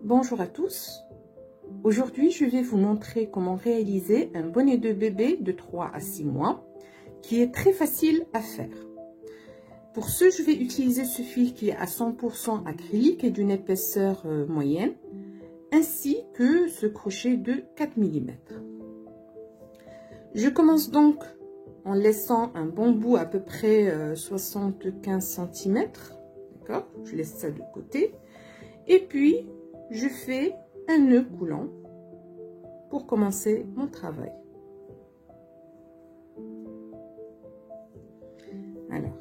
Bonjour à tous. Aujourd'hui, je vais vous montrer comment réaliser un bonnet de bébé de 3 à 6 mois qui est très facile à faire. Pour ce, je vais utiliser ce fil qui est à 100% acrylique et d'une épaisseur moyenne, ainsi que ce crochet de 4 mm. Je commence donc en laissant un bon bout à peu près 75 cm. D'accord? Je laisse ça de côté. Et puis, je fais un nœud coulant pour commencer mon travail. Alors,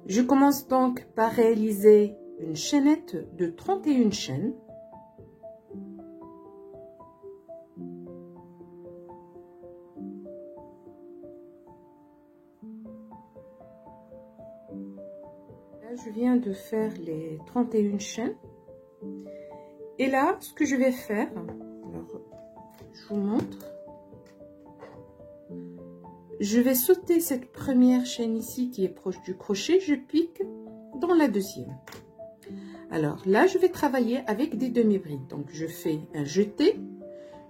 je commence donc par réaliser une chaînette de 31 chaînes. Là, je viens de faire les 31 chaînes. Et là, ce que je vais faire, alors, je vous montre. Je vais sauter cette première chaîne ici qui est proche du crochet, je pique dans la deuxième. Alors là, je vais travailler avec des demi-brides. Donc, je fais un jeté,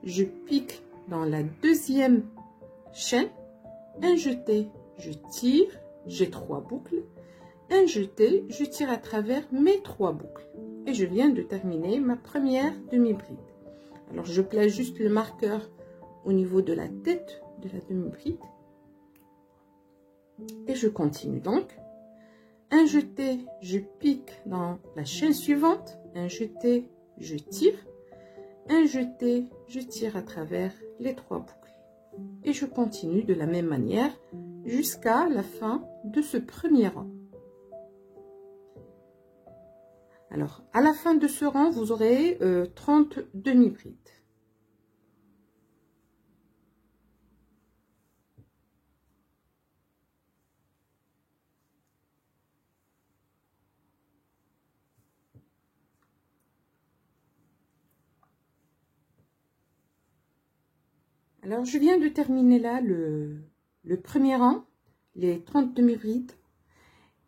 je pique dans la deuxième chaîne, un jeté, je tire, j'ai 3 boucles, un jeté, je tire à travers mes 3 boucles. Et je viens de terminer ma première demi-bride. Alors, je place juste le marqueur au niveau de la tête de la demi-bride. Et je continue donc. Un jeté, je pique dans la chaîne suivante. Un jeté, je tire. Un jeté, je tire à travers les 3 boucles. Et je continue de la même manière jusqu'à la fin de ce premier rang. Alors, à la fin de ce rang, vous aurez 30 demi-brides. Alors, je viens de terminer là le premier rang, les 30 demi-brides.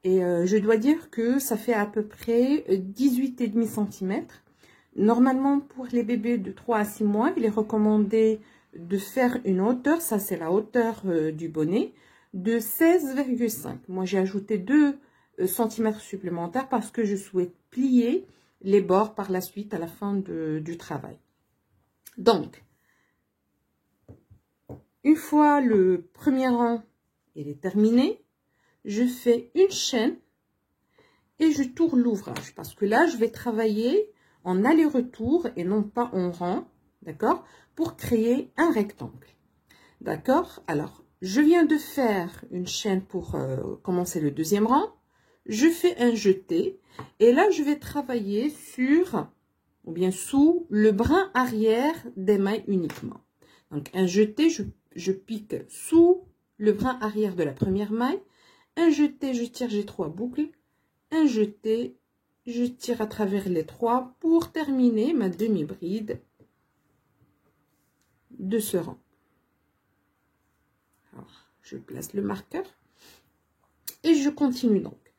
Et je dois dire que ça fait à peu près 18,5 cm. Normalement, pour les bébés de 3 à 6 mois, il est recommandé de faire une hauteur, ça c'est la hauteur du bonnet, de 16,5. Moi, j'ai ajouté 2 cm supplémentaires parce que je souhaite plier les bords par la suite à la fin du travail. Donc, une fois le premier rang il est terminé, je fais une chaîne et je tourne l'ouvrage parce que là, je vais travailler en aller-retour et non pas en rang, d'accord, pour créer un rectangle. D'accord? Alors, je viens de faire une chaîne pour commencer le deuxième rang. Je fais un jeté et là, je vais travailler sur, ou bien sous, le brin arrière des mailles uniquement. Donc, un jeté, je pique sous le brin arrière de la première maille. Un jeté, je tire, j'ai 3 boucles. Un jeté, je tire à travers les 3 pour terminer ma demi-bride de ce rang. Alors, je place le marqueur et je continue donc.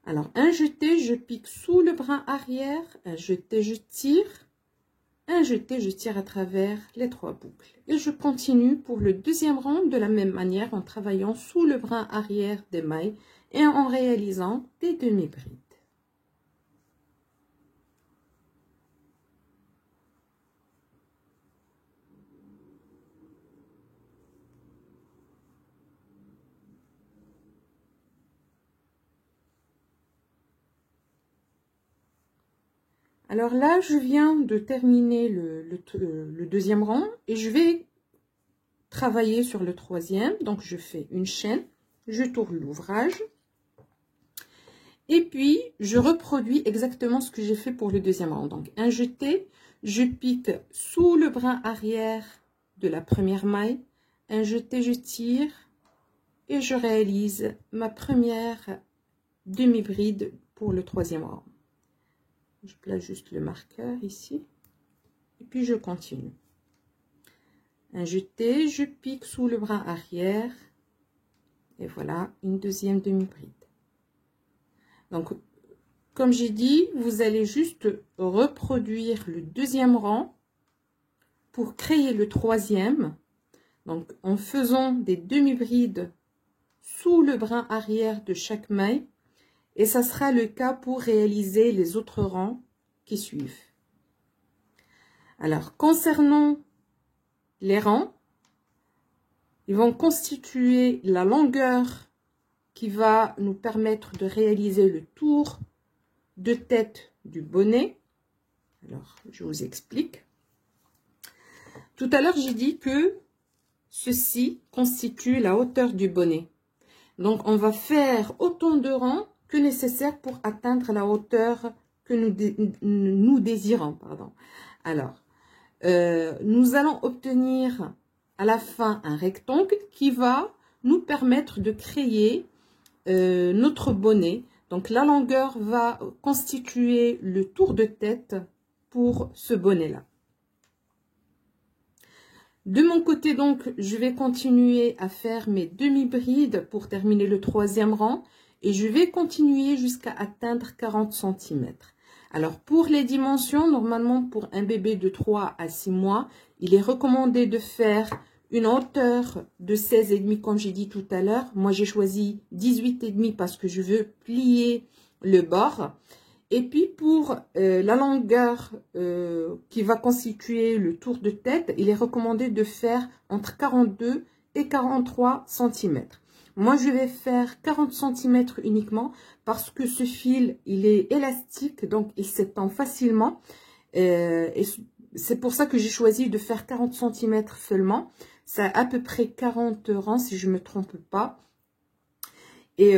Alors, un jeté, je pique sous le brin arrière, un jeté, je tire, un jeté, je tire à travers les 3 boucles. Et je continue pour le deuxième rang de la même manière en travaillant sous le brin arrière des mailles et en réalisant des demi-brides. Alors là, je viens de terminer le deuxième rang et je vais travailler sur le troisième. Donc, je fais une chaîne, je tourne l'ouvrage et puis je reproduis exactement ce que j'ai fait pour le deuxième rang. Donc, un jeté, je pique sous le brin arrière de la première maille, un jeté, je tire et je réalise ma première demi-bride pour le troisième rang. Je place juste le marqueur ici. Et puis, je continue. Un jeté, je pique sous le bras arrière. Et voilà, une deuxième demi-bride. Donc, comme j'ai dit, vous allez juste reproduire le deuxième rang pour créer le troisième. Donc, en faisant des demi-brides sous le brin arrière de chaque maille. Et ça sera le cas pour réaliser les autres rangs qui suivent. Alors, concernant les rangs, ils vont constituer la longueur qui va nous permettre de réaliser le tour de tête du bonnet. Alors, je vous explique. Tout à l'heure, j'ai dit que ceci constitue la hauteur du bonnet. Donc, on va faire autant de rangs que nécessaire pour atteindre la hauteur que nous désirons. Pardon. Alors, nous allons obtenir à la fin un rectangle qui va nous permettre de créer notre bonnet. Donc, la longueur va constituer le tour de tête pour ce bonnet-là. De mon côté, donc, je vais continuer à faire mes demi-brides pour terminer le troisième rang. Et je vais continuer jusqu'à atteindre 40 cm. Alors, pour les dimensions, normalement, pour un bébé de 3 à 6 mois, il est recommandé de faire une hauteur de 16,5 comme j'ai dit tout à l'heure. Moi, j'ai choisi 18,5 parce que je veux plier le bord. Et puis, pour la longueur qui va constituer le tour de tête, il est recommandé de faire entre 42 et 43 cm. Moi, je vais faire 40 cm uniquement parce que ce fil, il est élastique, donc il s'étend facilement. Et c'est pour ça que j'ai choisi de faire 40 cm seulement. Ça a à peu près 40 rangs, si je ne me trompe pas. Et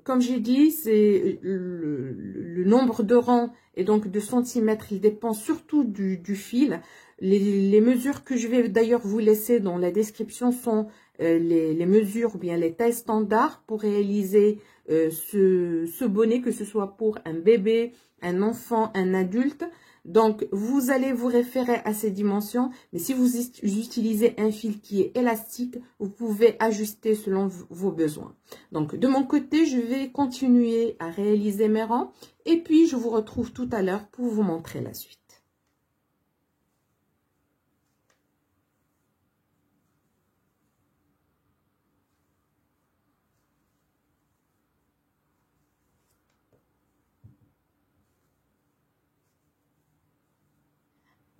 comme j'ai dit, c'est le nombre de rangs et donc de centimètres, il dépend surtout du fil. Les mesures que je vais d'ailleurs vous laisser dans la description sont les mesures ou bien les tailles standards pour réaliser ce bonnet, que ce soit pour un bébé, un enfant, un adulte. Donc, vous allez vous référer à ces dimensions, mais si vous utilisez un fil qui est élastique, vous pouvez ajuster selon vos besoins. Donc, de mon côté, je vais continuer à réaliser mes rangs et puis je vous retrouve tout à l'heure pour vous montrer la suite.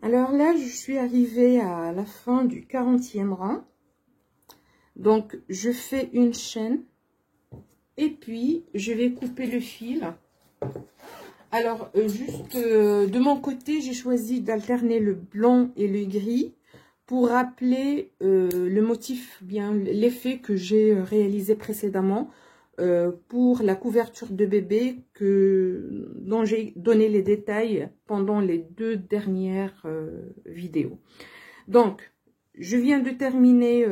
Alors là, je suis arrivée à la fin du 40e rang. Donc, je fais une chaîne et puis je vais couper le fil. Alors, juste de mon côté, j'ai choisi d'alterner le blanc et le gris pour rappeler le motif, bien l'effet que j'ai réalisé précédemment pour la couverture de bébé dont j'ai donné les détails pendant les 2 dernières vidéos. Donc, je viens de terminer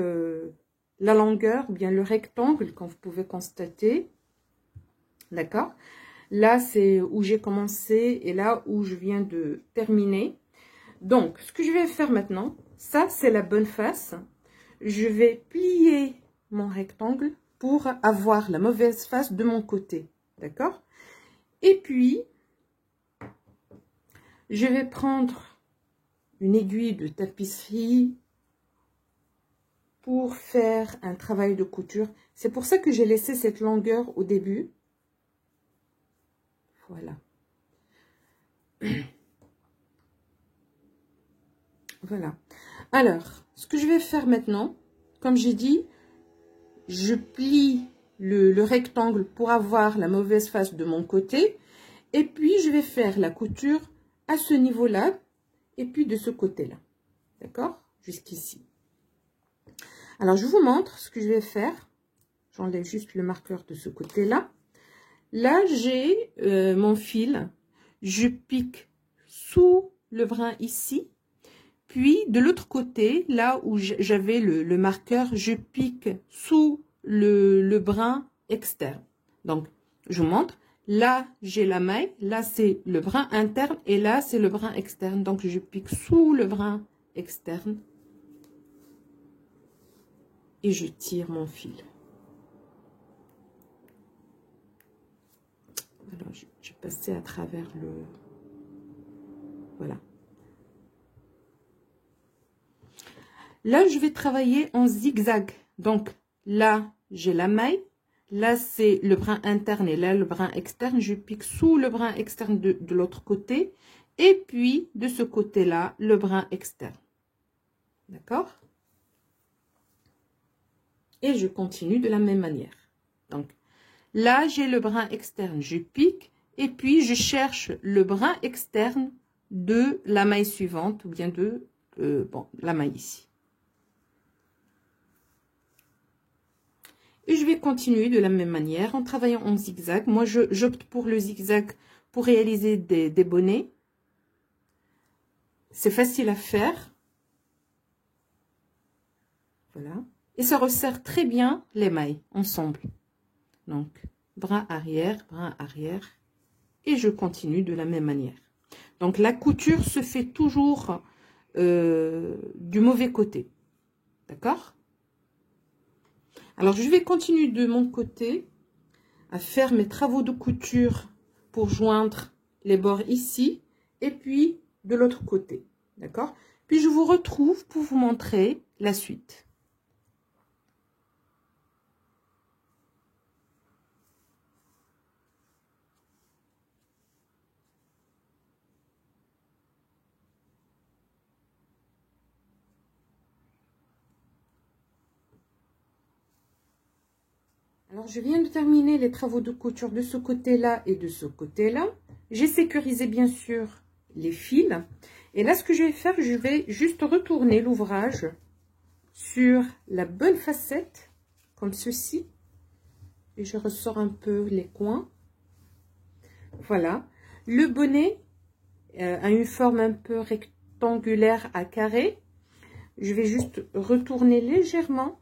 la longueur, bien le rectangle, comme vous pouvez constater. D'accord? Là, c'est où j'ai commencé et là où je viens de terminer. Donc, ce que je vais faire maintenant, ça, c'est la bonne face. Je vais plier mon rectangle pour avoir la mauvaise face de mon côté. D'accord? Et puis, je vais prendre une aiguille de tapisserie pour faire un travail de couture. C'est pour ça que j'ai laissé cette longueur au début. Voilà. Voilà. Alors, ce que je vais faire maintenant, comme j'ai dit, je plie le rectangle pour avoir la mauvaise face de mon côté. Et puis, je vais faire la couture à ce niveau-là et puis de ce côté-là. D'accord? Jusqu'ici. Alors, je vous montre ce que je vais faire. J'enlève juste le marqueur de ce côté-là. Là, j'ai mon fil. Je pique sous le brin ici. Puis, de l'autre côté, là où j'avais le marqueur, je pique sous le brin externe. Donc, je vous montre. Là, j'ai la maille. Là, c'est le brin interne. Et là, c'est le brin externe. Donc, je pique sous le brin externe. Et je tire mon fil. Alors, j'ai passé à travers le... Voilà. Là, je vais travailler en zigzag. Donc, là, j'ai la maille. Là, c'est le brin interne et là, le brin externe. Je pique sous le brin externe de l'autre côté. Et puis, de ce côté-là, le brin externe. D'accord? Et je continue de la même manière. Donc, là, j'ai le brin externe. Je pique. Et puis, je cherche le brin externe de la maille suivante ou bien de la maille ici. Et je vais continuer de la même manière en travaillant en zigzag. Moi, j'opte pour le zigzag pour réaliser des bonnets. C'est facile à faire. Voilà. Et ça resserre très bien les mailles ensemble. Donc, bras arrière. Et je continue de la même manière. Donc, la couture se fait toujours du mauvais côté. D'accord ? Alors, je vais continuer de mon côté à faire mes travaux de couture pour joindre les bords ici et puis de l'autre côté. D'accord? Puis, je vous retrouve pour vous montrer la suite. Alors, je viens de terminer les travaux de couture de ce côté-là et de ce côté-là. J'ai sécurisé, bien sûr, les fils. Et là, ce que je vais faire, je vais juste retourner l'ouvrage sur la bonne facette, comme ceci. Et je ressors un peu les coins. Voilà. Le bonnet a une forme un peu rectangulaire à carré. Je vais juste retourner légèrement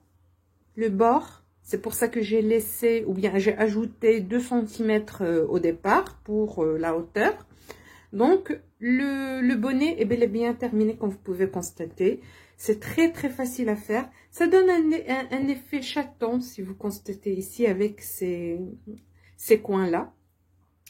le bord. C'est pour ça que j'ai laissé, ou bien j'ai ajouté 2 cm au départ pour la hauteur. Donc, le bonnet est bel et bien terminé, comme vous pouvez constater. C'est très, très facile à faire. Ça donne un effet chaton, si vous constatez ici, avec ces coins-là.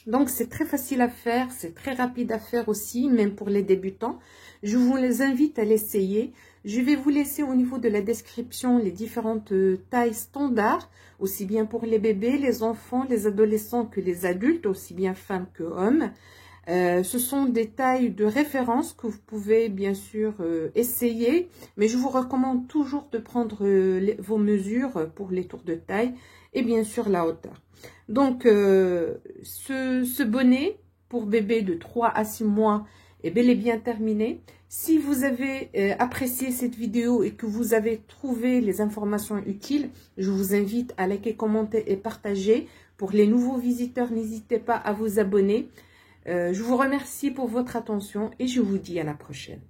Donc, c'est très facile à faire, c'est très rapide à faire aussi, même pour les débutants. Je vous les invite à l'essayer. Je vais vous laisser au niveau de la description les différentes tailles standards, aussi bien pour les bébés, les enfants, les adolescents que les adultes, aussi bien femmes que hommes. Ce sont des tailles de référence que vous pouvez bien sûr essayer, mais je vous recommande toujours de prendre vos mesures pour les tours de taille et bien sûr la hauteur. Donc, ce bonnet pour bébé de 3 à 6 mois est bel et bien terminé. Si vous avez apprécié cette vidéo et que vous avez trouvé les informations utiles, je vous invite à liker, commenter et partager. Pour les nouveaux visiteurs, n'hésitez pas à vous abonner. Je vous remercie pour votre attention et je vous dis à la prochaine.